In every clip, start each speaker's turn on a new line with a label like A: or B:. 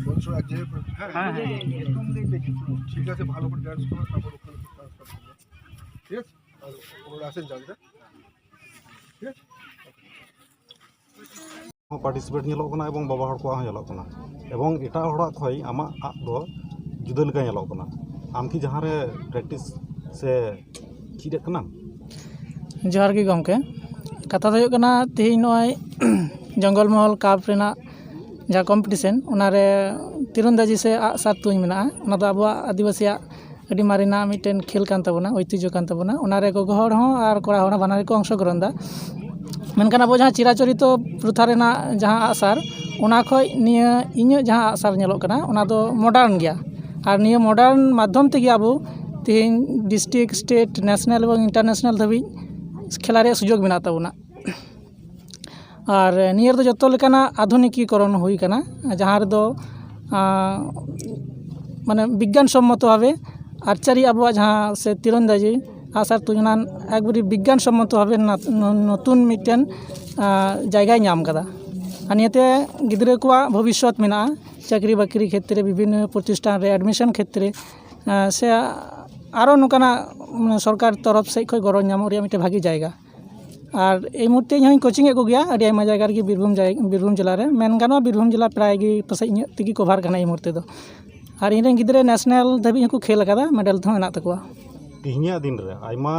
A: বলছো এক জায়গায় হ্যাঁ ঠিক আছে, ভালো করে ডান্স করো, তারপর ওখানে ট্রান্সফার করবে, ঠিক আছে? আর ওরা আসেন জানতে, ঠিক আছে?
B: पार्टिसिपेट ᱧᱮᱞᱚᱜ ᱠᱟᱱᱟ ᱮᱵᱚᱝ ᱵᱟᱵᱟ ᱦᱚᱲ ᱠᱚᱣᱟᱜ ᱦᱚᱸ ᱧᱮᱞᱚᱜ ᱠᱟᱱᱟ ᱮᱵᱚᱝ ᱮᱴᱟᱜ ᱦᱚᱲᱟᱜ ᱠᱷᱚᱡ ᱟᱢᱟᱜ ᱟᱜ ᱫᱚ ᱡᱩᱫᱟᱹ ᱞᱮᱠᱟ ᱧᱮᱞᱚᱜ ᱠᱟᱱᱟ। ᱟᱢ ᱠᱤ ᱡᱟᱦᱟᱸ ᱨᱮ ᱯᱨᱮᱠᱴᱤᱥ ᱥᱮ ᱪᱮᱫ ᱠᱟᱱᱟᱢ?
C: जोहार ᱜᱮ ᱜᱚᱢᱠᱮ, ᱠᱟᱛᱷᱟ ᱫᱚ ᱦᱩᱭᱩᱜ ᱠᱟᱱᱟ ᱛᱮᱦᱮᱧ ᱱᱚᱜᱼᱚᱭ ᱡᱚᱝᱜᱚᱞ ᱢᱚᱦᱚᱞ ᱠᱟᱯ ᱨᱮᱱᱟᱜ ᱡᱟᱦᱟᱸ ᱠᱚᱢᱯᱤᱴᱤᱥᱮᱱ ᱚᱱᱟᱨᱮ ᱛᱤᱨᱚᱱᱫᱟᱡᱤ ᱥᱮ ᱟᱜᱼᱥᱟᱨ ᱛᱩᱧ ᱢᱮᱱᱟᱜᱼᱟ। ᱚᱱᱟ ᱫᱚ ᱟᱵᱚᱣᱟᱜ ᱟᱹᱫᱤᱵᱟᱹᱥᱤᱭᱟᱜ ᱟᱹᱰᱤ ᱢᱟᱨᱮᱱᱟᱜ ᱢᱤᱫᱴᱮᱱ ᱠᱷᱮᱞ ᱠᱟᱱ ᱛᱟᱵᱚᱱᱟ, ᱳᱭᱛᱤᱡᱽᱡᱚ ᱠᱟᱱ ᱛᱟᱵᱚᱱᱟ। ᱚᱱᱟᱨᱮ ᱜᱚᱜᱚ ᱦᱚᱲ ᱦᱚᱸ ᱟᱨ ᱠᱚᱲᱟ ᱦᱚᱲ ᱦᱚᱸ ᱵᱟᱱᱟᱨ ᱜᱮᱠᱚ ᱚᱝশগ্ᱨᱚᱦᱚᱱ ᱫᱟ। ᱢᱮᱱᱠᱷᱟन ᱟᱵᱚ ᱡᱟᱦᱟᱸ ᱪᱤᱨᱟᱪᱚᱨᱤᱛᱚ ᱯᱨᱚᱛᱷᱟ ᱨᱮᱱᱟᱜ ᱡᱟᱦᱟᱸ ᱟᱜᱼᱥᱟᱨ ᱚᱱᱟ ᱠᱷᱚᱡ ᱱᱤᱭᱟᱹ ᱤᱧᱟᱹᱜ ᱡᱟᱦᱟᱸ ᱟᱜᱼᱥᱟᱨ ᱧᱮᱞᱚᱜ ᱠᱟᱱᱟ ᱚᱱᱟ ᱫᱚ ᱢᱚᱰᱟᱨᱱ ᱜᱮᱭᱟ। ᱟᱨ ᱱᱤᱭᱟᱹ ᱢᱚᱰᱟᱨᱱ ᱢᱟᱫᱽᱫᱷᱚᱢ ᱛᱮᱜᱮ ᱟᱵᱚ ᱛᱮᱦᱮᱧ ᱰᱤᱥᱴᱨᱤᱠᱴ, ᱥᱴᱮᱴ, ন্যাশনাল এবং ইন্টারন্যাশনাল ᱫᱷᱟᱹᱵᱤᱡ ᱠᱷᱮᱞᱟ ᱨᱮᱭᱟᱜ সুযোগ ᱢᱮᱱᱟᱜ ᱛᱟᱵᱚᱱᱟ। ᱟᱨ ᱱᱤᱭᱟᱹ ᱨᱮᱫᱚ ᱡᱚᱛᱚ ᱞᱮᱠᱟᱱᱟᱜ ᱟধুনিᱠীকরণ ᱦᱩᱭ ᱟᱠᱟᱱᱟ, ᱡᱟᱦᱟᱸ ᱨᱮᱫᱚ মানে বিজ্ঞান সম্মত ভাবে আর্চারি আবহাওয়া যাহা সে তীরন্দাজি আসার তুলনান একবারে বিজ্ঞান সম্মত ভাবে নতুন মিটেন জায়গায় নাম কাদা। আর নিয়েতে গিদ্রে কোয়া ভবিষ্যৎ মেনা চাকরি বাকরি ক্ষেত্রে বিভিন্ন প্রতিষ্ঠান রে এডমিশন ক্ষেত্রে সে আরও নৌকানা সরকার তরফ সে খয় গড় নাম রে মিটে ভাগি জায়গা। আর এই মুহূর্তে ইᱧ কোচিং এ কোগিয়া আᱹᱰᱤ ᱟᱭᱢᱟ ᱡᱟᱭᱜᱟ ᱨᱮᱜᱮ ᱵᱤᱨᱵᱷᱩᱢ ᱡᱮᱞᱟ ᱨᱮ ᱢᱮᱱ ᱜᱟᱱᱚᱜᱼᱟ ᱵᱤᱨᱵᱷᱩᱢ ᱡᱮᱞᱟ ᱯᱨᱟᱭ ᱜᱮ ᱯᱟᱥᱮᱡ ᱤᱧᱟᱹᱜ ᱛᱮᱜᱮ ᱠᱚᱵᱷᱟᱨ ᱠᱟᱱᱟ এই মুহূর্তে ᱫᱚ। আর ᱤᱧᱨᱮᱱ ᱜᱤᱫᱽᱨᱟᱹ ন্যাশনাল ᱫᱷᱟᱹᱵᱤᱡ ᱦᱚᱸᱠᱚ ᱠᱷᱮᱞ ᱟᱠᱟᱫᱟ, ᱢᱮᱰᱮᱞ ᱦᱚᱸ ᱢᱮᱱᱟᱜ ᱛᱟᱠᱚᱣᱟ।
B: ᱛᱮᱦᱮᱧᱟᱜ ᱫᱤᱱ ᱨᱮ ᱟᱭᱢᱟ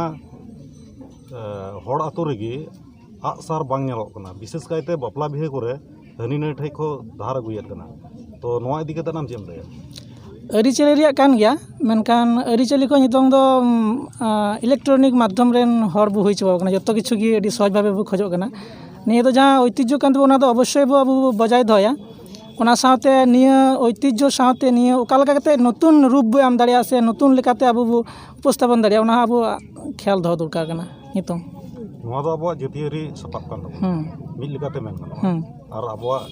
B: ᱦᱚᱲ ᱟᱛᱳ ᱨᱮᱜᱮ ᱟᱜᱼᱥᱟᱨ ᱵᱟᱝ ᱧᱮᱞᱚᱜ ᱠᱟᱱᱟ, ᱵᱤᱥᱮᱥ ᱠᱟᱭᱛᱮ ᱵᱟᱯᱞᱟ ᱵᱤᱦᱟᱹ ᱠᱚᱨᱮ ᱦᱟᱹᱱᱤ ᱱᱟᱹᱭ ᱴᱷᱮᱡ ᱠᱚ ᱫᱷᱟᱨ ᱟᱹᱜᱩᱭᱮᱫ ᱠᱟᱱᱟ। ᱛᱚ ᱱᱚᱣᱟ ᱤᱫᱤ ᱠᱟᱛᱮ ᱟᱢ ᱪᱮᱫ ᱮᱢ ᱞᱟᱹᱭᱟ?
C: ᱟᱹᱨᱤᱪᱟᱹᱞᱤ ᱨᱮᱭᱟᱜ ᱠᱟᱱ ᱜᱮᱭᱟ, ᱢᱮᱱᱠᱷᱟᱱ ᱟᱹᱨᱤᱪᱟᱹᱞᱤ ᱠᱚ ᱱᱤᱛᱚᱝ ᱫᱚ ᱤᱞᱮᱠᱴᱨᱚᱱᱤᱠ ᱢᱟᱫᱽᱫᱷᱚᱢ ᱨᱮᱱ ᱦᱚᱲ ᱵᱚ ᱦᱩᱭ ᱪᱟᱵᱟᱣ ᱠᱟᱱᱟ, ᱡᱚᱛᱚ ᱠᱤᱪᱷᱩ ᱜᱮ ᱟᱹᱰᱤ ᱥᱚᱦᱚᱡ ᱵᱷᱟবে ᱵᱚ ᱠᱷᱚᱡᱚᱜ ᱠᱟᱱᱟ। ᱱᱤᱭᱟᱹ ᱫᱚ ᱡᱟᱦᱟᱸ ঐতিহ্য ᱠᱟᱱ ᱛᱟᱵᱚ ᱚᱱᱟ ᱫᱚ ᱚᱵᱚশ্যই ᱵᱚ ᱟᱵᱚ বজায় দহয়া। ᱚᱱᱟ ᱥᱟᱶᱛᱮ ᱱᱤᱭᱟᱹ ঐতিহ্য ᱥᱟᱶᱛᱮ ᱱᱤᱭᱟᱹ ᱚᱠᱟ ᱞᱮᱠᱟ ᱠᱟᱛᱮ ᱱᱚতুন ᱨূপ ᱵᱚ ᱮᱢ ᱫᱟᱲᱮᱭᱟᱜᱼᱟ ᱥᱮ ᱱᱚতুন ᱞᱮᱠᱟতে ᱟᱵᱚ ᱵᱚ উপস্থাপন ᱫᱟᱲᱮᱭᱟᱜᱼᱟ, ᱚᱱᱟ ᱟᱵᱚ খেয়াল ᱫᱚᱦᱚ ᱫᱚᱨᱠᱟর ᱠᱟᱱᱟ ᱱᱤᱛᱚᱝ।
B: ᱱᱚᱣᱟ ᱫᱚ ᱟᱵᱚᱣᱟᱜ ᱡᱟᱹᱛᱤᱭᱟᱹᱨᱤ ᱥᱟᱯᱟᱵ ᱠᱟᱱ ᱛᱟᱵᱚᱱᱟ, ᱢᱤᱫ ᱞᱮᱠᱟᱛᱮ ᱢᱮᱱ ᱜᱟᱱᱚᱜᱼᱟ। ᱟᱨ ᱟᱵᱚᱣᱟᱜ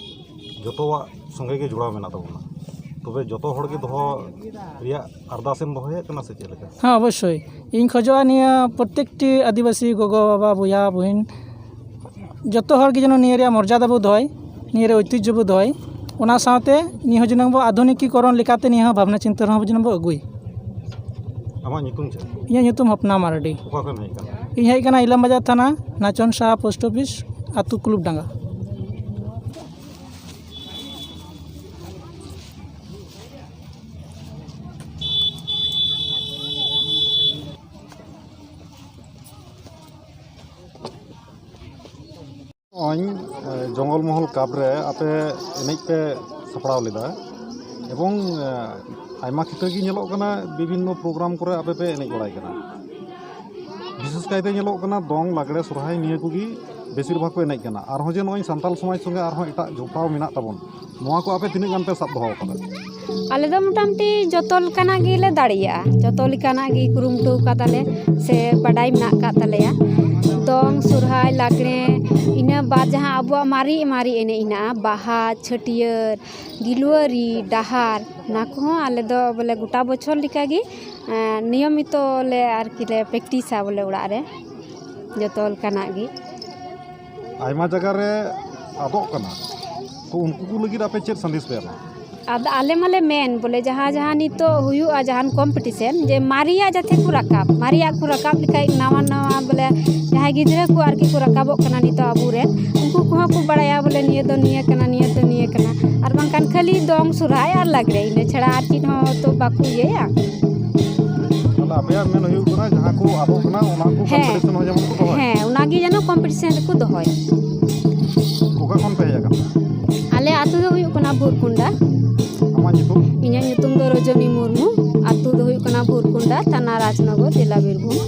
B: ᱡᱚᱛᱚᱣᱟᱜ ᱥᱚᱸᱜᱮ ᱜᱮ ᱡᱚᱲᱟᱣ ᱢᱮᱱᱟᱜ ᱛᱟᱵᱚᱱᱟ। তবে যত হড়গে দহ রিয়া আরদাসেম দহয়ে কানা সে চেলেকা?
C: হ্যাঁ অবশ্যই ইন খোঁজোয়া নিয়ে প্রত্যেকটি আদিবাসী গগো বাবা বইয়া বহিন যত হড়গে যেন নিয়ে রিয়া মর্যাদা বো দহয়, নিয়ে রে ঐতিহ্য বো দহয়। ওনা সাথে নিয়ে যেন বো আধুনিকীকরণ লেকাতে নিয়ে ভাবনা চিন্তা হব যেন বো আগুই।
B: আমার নিতুম চে?
C: ইয়া নিতুম হপনা মারাডি।
B: ওকা কম হেই কানা?
C: ইন হেই কানা ইলাম বাজার থানা নাচন সাহা পোস্ট অফিস আতু কুলুব ডাঙ্গা।
B: জঙ্গল মহল কাপ রে আপে এনেজ পে সাপড়াও লেদা এবং আইমা ক্ষেত্রে গি ñeলᱚᱜ ᱠᱟᱱᱟ বিভিন্ন প্রোগ্রাম করে আপে পে এনেজ বড়াই ᱠᱟᱱᱟ। বিশেষ কাইতে ñeলᱚᱜ ᱠᱟᱱᱟ দং লাগড়ে সরহাই নিয়ে কুগি বেশির ভাগ কো এনেজ ᱠᱟᱱᱟ। আরহᱚᱸ যে নয় সান্তাল সমাজ সঙ্গে আরহᱚᱸ এটাᱜ ᱡᱚᱯᱲᱟᱣ মেনাᱜ তাবন, নোয়া কো আপে তিনাᱹᱜ গান পে সাব দহᱚ ᱠᱟᱫᱟ?
D: ᱟᱞᱮ ᱫᱚ ᱢᱚᱴᱟᱢᱩᱴᱤ ᱡᱚᱛᱚ ᱞᱮᱠᱟᱱᱟᱜ ᱜᱮᱞᱮ ᱫᱟᱲᱮᱭᱟᱜᱼᱟ, ᱡᱚᱛᱚ ᱞᱮᱠᱟᱱᱟᱜ ᱜᱮ ᱠᱩᱨᱩᱢᱩᱴᱩ ᱠᱟᱫᱟᱞᱮ ᱥᱮ ᱵᱟᱰᱟᱭ ᱢᱮᱱᱟᱜ ᱟᱠᱟᱫ ᱛᱟᱞᱮᱭᱟ। ᱫᱚᱝ, ᱥᱚᱨᱦᱟᱭ, ᱞᱟᱜᱽᱲᱮ, ᱤᱱᱟᱹ ᱵᱟᱫ ᱡᱟᱦᱟᱸ ᱟᱵᱚᱣᱟᱜ ᱢᱟᱨᱮ ᱮᱱᱮᱡ ᱦᱮᱱᱟᱜᱼᱟ ᱵᱟᱦᱟ, ᱪᱷᱟᱹᱴᱭᱟᱹᱨ, ᱜᱤᱞᱣᱟᱹᱨᱤ, ᱰᱟᱦᱟᱨ, ᱚᱱᱟ ᱠᱚᱦᱚᱸ ᱟᱞᱮ ᱫᱚ ᱵᱚᱞᱮ ᱜᱚᱴᱟ ᱵᱚᱪᱷᱚᱨ ᱞᱮᱠᱟᱜᱮ ᱱᱤᱭᱚᱢᱤᱛᱚ ᱞᱮ ᱟᱨᱠᱤ ᱞᱮ ᱯᱨᱮᱠᱴᱤᱥᱟ ᱵᱚᱞᱮ ᱚᱲᱟᱜ ᱨᱮ ᱡᱚᱛᱚ ᱞᱮᱠᱟᱱᱟᱜ ᱜᱮ।
B: ᱟᱭᱢᱟ ᱡᱟᱭᱜᱟ ᱨᱮ ᱟᱫᱚᱜ ᱠᱟᱱᱟ, ᱛᱚ ᱩᱱᱠᱩ ᱠᱚ ᱞᱟᱹᱜᱤᱫ ᱟᱯᱮ ᱪᱮᱫ ᱥᱟᱸᱫᱮᱥ ᱯᱮ ᱮᱢᱟ?
D: ᱟᱫᱚ ᱟᱞᱮ ᱢᱟᱞᱮ ᱢᱮᱱ ᱵᱚᱞᱮ ᱡᱟᱦᱟᱸ ᱱᱤᱛᱚᱜ ᱦᱩᱭᱩᱜᱼᱟ ᱡᱟᱦᱟᱱ ᱠᱚᱢᱯᱤᱴᱤᱥᱮᱱ ᱡᱮ ᱢᱟᱨᱮᱭᱟᱜ ᱡᱟᱛᱮ ᱠᱚ ᱨᱟᱠᱟᱵ, ᱢᱟᱨᱮᱭᱟᱜ ᱠᱚ ᱨᱟᱠᱟᱵ ᱞᱮᱠᱷᱟᱡ ᱱᱟᱣᱟ ᱵᱚᱞᱮ ᱡᱟᱦᱟᱸᱭ ᱜᱤᱫᱽᱨᱟᱹ ᱠᱚ ᱟᱨᱠᱤ ᱠᱚ ᱨᱟᱠᱟᱵᱚᱜ ᱠᱟᱱᱟ ᱱᱤᱛᱚᱜ ᱟᱵᱚᱨᱮᱱ ᱩᱱᱠᱩ ᱠᱚᱦᱚᱸ ᱠᱚ ᱵᱟᱲᱟᱭᱟ ᱵᱚᱞᱮ ᱱᱤᱭᱟᱹ ᱫᱚ ᱱᱤᱭᱟᱹ ᱠᱟᱱᱟ, ᱱᱤᱭᱟᱹ ᱫᱚ ᱱᱤᱭᱟᱹ ᱠᱟᱱᱟ। ᱟᱨ ᱵᱟᱝᱠᱷᱟᱱ ᱠᱷᱟᱹᱞᱤ ᱫᱚᱝ, ᱥᱚᱨᱦᱟᱭ ᱟᱨ ᱞᱟᱜᱽᱲᱮ ᱤᱱᱟᱹ ᱪᱷᱟᱲᱟ ᱟᱨ ᱪᱮᱫ ᱦᱚᱸ ᱛᱚ ᱵᱟᱠᱚ ᱤᱭᱟᱹᱭᱟ।
B: তাহলে আপেয়াᱜ ᱢᱮᱱ ᱦᱩᱭᱩᱜ ᱠᱟᱱᱟ ᱡᱟᱦᱟᱸ ᱠᱚ ᱟᱫᱚᱜ ᱠᱟᱱᱟ ᱚᱱᱟ ᱠᱚ ᱠᱚᱢᱯᱤᱴᱤᱥᱚᱱ ᱦᱚᱸ ᱡᱮᱢᱚᱱ ᱠᱚ ᱫᱚᱦᱚᱭ।
D: ᱦᱮᱸ ᱚᱱᱟᱜᱮ যেন ᱠᱚᱢᱯᱤᱴᱤᱥᱮᱱ ᱨᱮᱠᱚ ᱫᱚᱦᱚᱭ।
B: ᱚᱠᱟ ᱠᱷᱚᱱ ᱯᱮ ᱦᱮᱡ ᱟᱠᱟᱱᱟ?
D: ᱟᱞᱮ ᱟᱹᱛᱩ ᱫᱚ ᱦᱩᱭᱩᱜ ᱠᱟᱱᱟ ᱵᱷᱩᱨᱠᱩᱸᱰᱟ।
B: ᱟᱢᱟᱜ ᱧᱩᱛᱩᱢ? ᱤᱧᱟᱹᱜ
D: ᱧᱩᱛᱩᱢ ᱫᱚ ᱨᱚᱡᱚᱱী ᱢᱩᱨᱢᱩ, ᱟᱹᱛᱩ ᱫᱚ ᱦᱩᱭᱩᱜ ᱠᱟᱱᱟ ᱵᱷᱩᱨᱠᱩᱸᱰᱟ, ᱛᱷᱟᱱᱟ ᱨᱟᱡᱽᱱᱚᱜᱚᱨ, ᱡᱮᱞᱟ ᱵᱤᱨᱵᱷᱩᱢ।